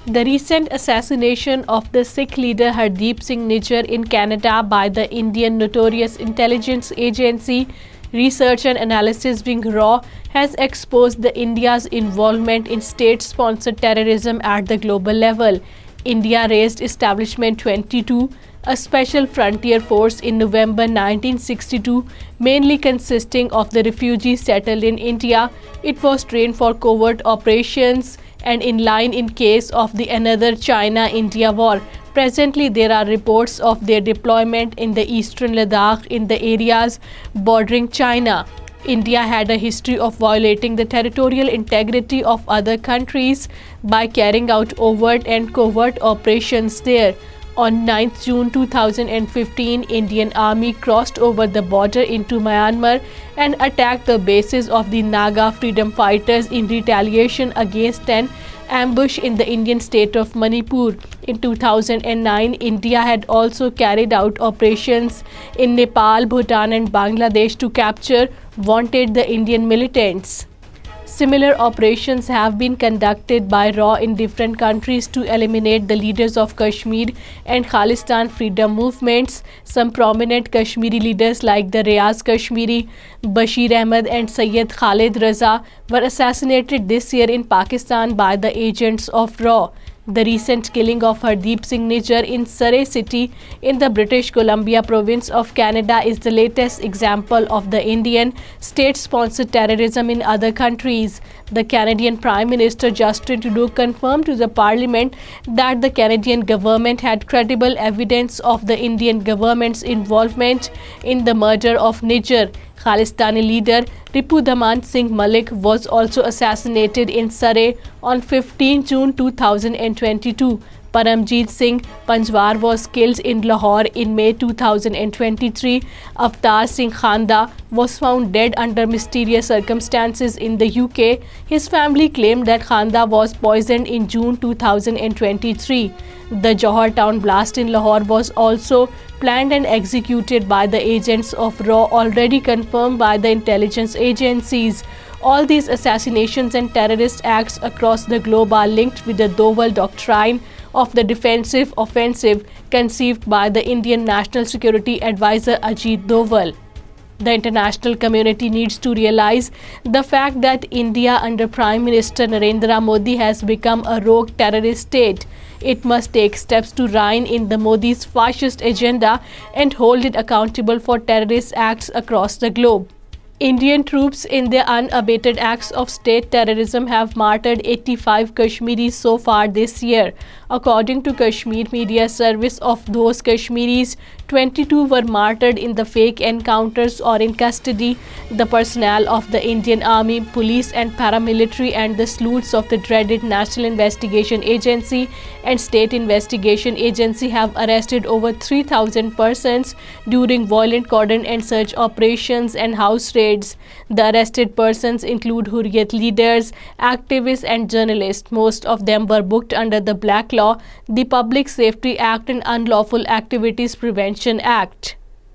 The recent assassination of the Sikh leader Hardeep Singh Nijjar in Canada by the Indian notorious intelligence agency Research and Analysis Wing RAW has exposed the India's involvement in state-sponsored terrorism at the global level. India raised Establishment 22, a special frontier force in November 1962, mainly consisting of the refugees settled in India. It was trained for covert operations and in line in case of the another China-India war. Presently, there are reports of their deployment in the eastern Ladakh in the areas bordering China. India had a history of violating the territorial integrity of other countries by carrying out overt and covert operations there. On 9th June 2015, Indian Army crossed over the border into Myanmar and attacked the bases of the Naga freedom fighters in retaliation against an ambush in the Indian state of Manipur. In 2009, India had also carried out operations in Nepal, Bhutan and Bangladesh to capture wanted the Indian militants. Similar operations have been conducted by RAW in different countries to eliminate the leaders of Kashmir and Khalistan freedom movements. Some prominent Kashmiri leaders like the Riaz Kashmiri, Bashir Ahmed and Sayyid Khalid Raza were assassinated this year in Pakistan by the agents of RAW. The recent killing of Hardeep Singh Nijjar in Surrey City in the British Columbia province of Canada is the latest example of the Indian state-sponsored terrorism in other countries. The Canadian Prime Minister Justin Trudeau confirmed to the Parliament that the Canadian government had credible evidence of the Indian government's involvement in the murder of Nijjar. Khalistani leader Ripudaman Singh Malik was also assassinated in Surrey on 15 June 2022. Paramjeet Singh Panjwar was killed in Lahore in May 2023. Avtar Singh Khanda was found dead under mysterious circumstances in the UK. His family claimed that Khanda was poisoned in June 2023. The Johar town blast in Lahore was also planned and executed by the agents of RAW, already confirmed by the intelligence agencies. All these assassinations and terrorist acts across the globe are linked with the Doval doctrine of the defensive offensive conceived by the Indian National Security Advisor Ajit Doval. The international community needs to realize the fact that India under Prime Minister Narendra Modi has become a rogue terrorist state. It must take steps to rein in the Modi's fascist agenda and hold it accountable for terrorist acts across the globe. Indian troops in their unabated acts of state terrorism have martyred 85 Kashmiris so far this year. According to Kashmir Media Service, of those Kashmiris, 22 were martyred in the fake encounters or in custody. The personnel of the Indian Army, police and paramilitary and the sleuths of the dreaded National Investigation Agency and State Investigation Agency have arrested over 3,000 persons during violent cordon and search operations and house raids. The arrested persons include Hurriyat leaders, activists and journalists. Most of them were booked under the Black Law, the Public Safety Act and Unlawful Activities Prevention Act.